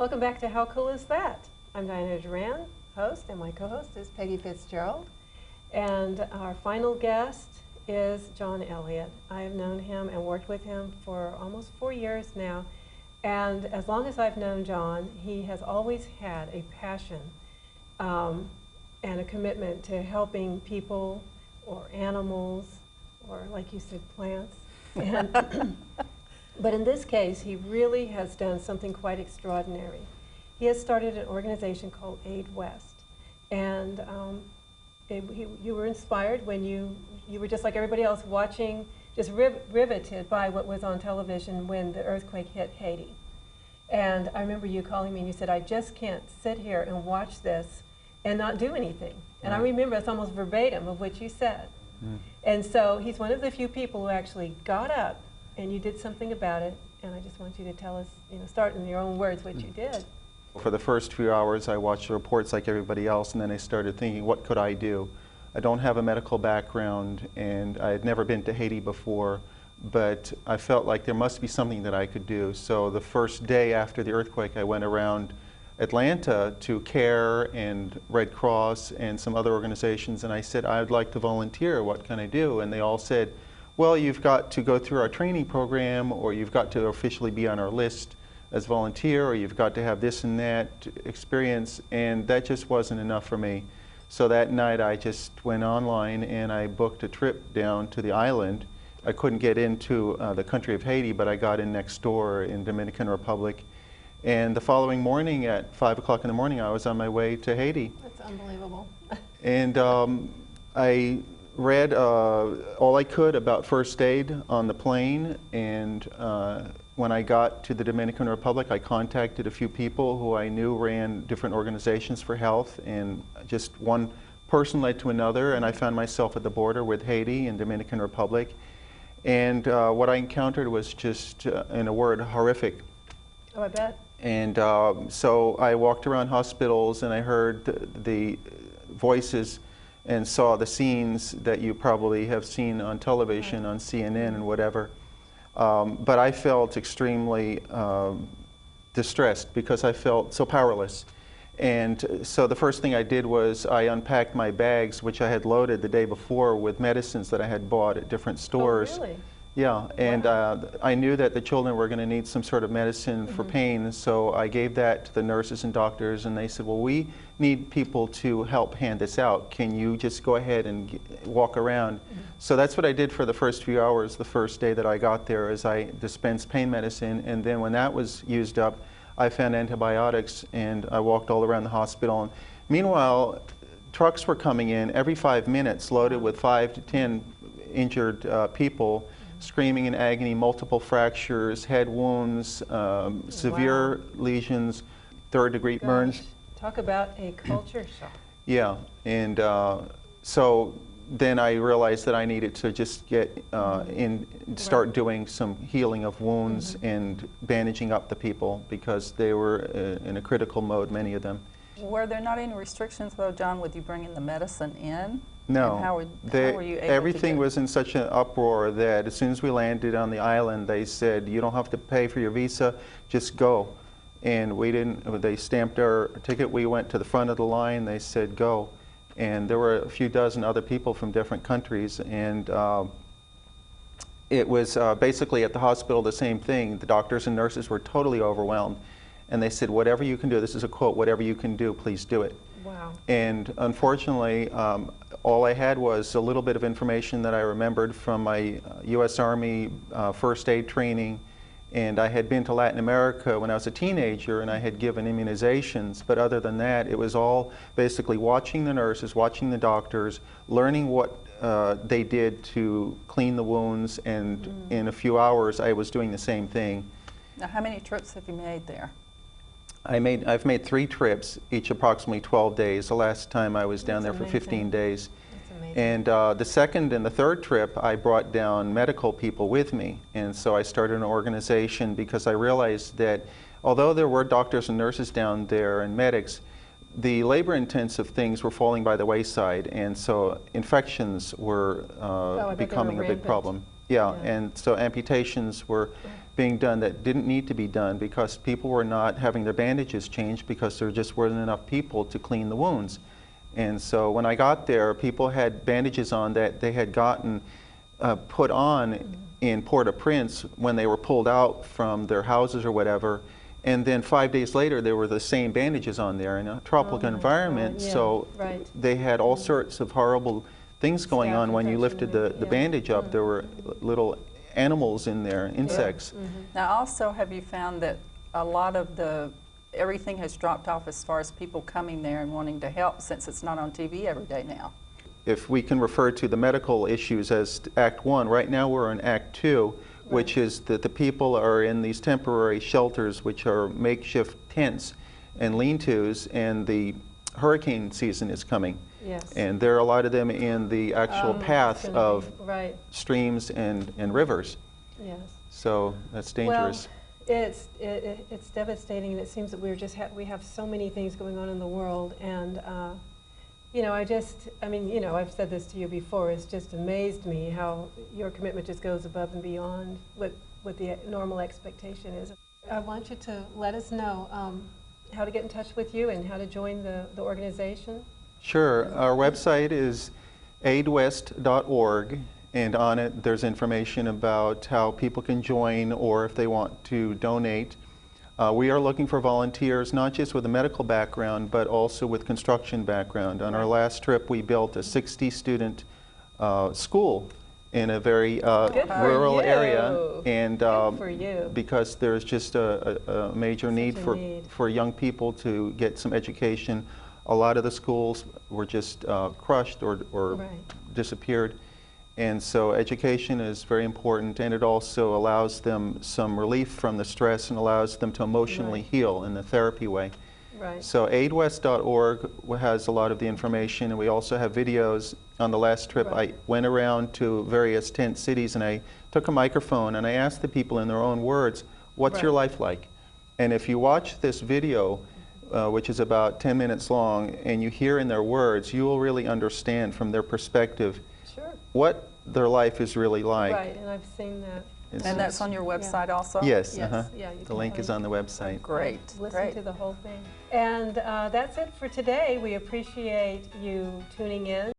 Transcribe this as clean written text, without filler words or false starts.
Welcome back to How Cool Is That? I'm Diana Duran, host, and my co-host is Peggy Fitzgerald. And our final guest is John Elliott. I have known him and worked with him for almost 4 years now. And as long as I've known John, he has always had a passion and a commitment to helping people or animals or, like you said, plants. And but in this case, he really has done something quite extraordinary. He has started an organization called AidWEST. And you were inspired when you were just like everybody else watching, just riveted by what was on television when the earthquake hit Haiti. And I remember you calling me and you said, I just can't sit here and watch this and not do anything. And I remember it's almost verbatim of what you said. And so he's one of the few people who actually got up and you did something about it. And I just want you to tell us, start in your own words what you did. For the first few hours, I watched the reports like everybody else, and then I started thinking, what could I do? I don't have a medical background, and I had never been to Haiti before, but I felt like there must be something that I could do. So the first day after the earthquake, I went around Atlanta to CARE and Red Cross and some other organizations, and I said, I'd like to volunteer. What can I do? And they all said, well, you've got to go through our training program, or you've got to officially be on our list as volunteer, or you've got to have this and that experience, and that just wasn't enough for me. So that night I just went online and I booked a trip down to the island. I couldn't get into the country of Haiti, but I got in next door in Dominican Republic. And the following morning at 5 o'clock in the morning, I was on my way to Haiti. That's unbelievable. And I read all I could about first aid on the plane, and when I got to the Dominican Republic, I contacted a few people who I knew ran different organizations for health, and just one person led to another, and I found myself at the border with Haiti and Dominican Republic. And what I encountered was just, in a word, horrific. Oh, I bet. And so I walked around hospitals and I heard the voices and saw the scenes that you probably have seen on television, on CNN and whatever. But I felt extremely distressed because I felt so powerless. And so the first thing I did was I unpacked my bags, which I had loaded the day before with medicines that I had bought at different stores. Oh, really? Yeah, and I knew that the children were going to need some sort of medicine for pain, so I gave that to the nurses and doctors, and they said, well, we need people to help hand this out. Can you just go ahead and walk around? So that's what I did for the first few hours, the first day that I got there, is I dispensed pain medicine, and then when that was used up, I found antibiotics, and I walked all around the hospital. And meanwhile, trucks were coming in every 5 minutes loaded with 5 to 10 injured people, screaming in agony, multiple fractures, head wounds, severe lesions, third-degree burns. Talk about a culture shock. Yeah, and so then I realized that I needed to just get start doing some healing of wounds and bandaging up the people because they were in a critical mode, many of them. Were there not any restrictions, though, John, with you bringing the medicine in? No. And how were you able everything to was in such an uproar that as soon as we landed on the island, they said, you don't have to pay for your visa, just go. And we didn't, they stamped our ticket, we went to the front of the line, they said go. And there were a few dozen other people from different countries, and it was basically at the hospital the same thing. The doctors and nurses were totally overwhelmed. And they said, whatever you can do, this is a quote, whatever you can do, please do it. Wow. And unfortunately, all I had was a little bit of information that I remembered from my U.S. Army first aid training. And I had been to Latin America when I was a teenager, and I had given immunizations. But other than that, it was all basically watching the nurses, watching the doctors, learning what they did to clean the wounds. And in a few hours, I was doing the same thing. Now, how many trips have you made there? I've made 3 trips, each approximately 12 days. The last time I was down there for 15 days. That's amazing. And the second and the third trip, I brought down medical people with me. And so I started an organization because I realized that although there were doctors and nurses down there and medics, the labor-intensive things were falling by the wayside. And so infections were becoming a big problem. Yeah, and so amputations were being done that didn't need to be done because people were not having their bandages changed because there just weren't enough people to clean the wounds. And so when I got there, people had bandages on that they had gotten put on in Port-au-Prince when they were pulled out from their houses or whatever. And then 5 days later, there were the same bandages on there in a tropical environment. Yeah, so right. they had all sorts of horrible things going Staph on when you lifted the infection, bandage up. There were little animals in there, insects. Now also, have you found that a lot of everything has dropped off as far as people coming there and wanting to help since it's not on TV every day now? If we can refer to the medical issues as Act 1, right now we're in Act 2, which is that the people are in these temporary shelters, which are makeshift tents and lean-tos, and the hurricane season is coming. Yes. And there are a lot of them in the actual path of right. streams and rivers. Yes. So that's dangerous. Well, it's devastating, and it seems that we have so many things going on in the world, and you know, I mean, you know, I've said this to you before. It's just amazed me how your commitment just goes above and beyond what the normal expectation is. I want you to let us know how to get in touch with you and how to join the organization. Sure. Our website is AidWEST.org, and on it there's information about how people can join or if they want to donate. We are looking for volunteers, not just with a medical background, but also with construction background. On our last trip, we built a 60-student school in a very rural area, and because there's just a major need for young people to get some education. A lot of the schools were just crushed or disappeared. And so education is very important, and it also allows them some relief from the stress and allows them to emotionally heal in the therapy way. So AidWEST.org has a lot of the information, and we also have videos. On the last trip, I went around to various tent cities, and I took a microphone and I asked the people in their own words, what's your life like? And if you watch this video, which is about 10 minutes long, and you hear in their words, you will really understand from their perspective what their life is really like. Right, and I've seen that. And that's on your website also? Yes, yeah, the link is on the website. Great. Listen to the whole thing. And that's it for today. We appreciate you tuning in.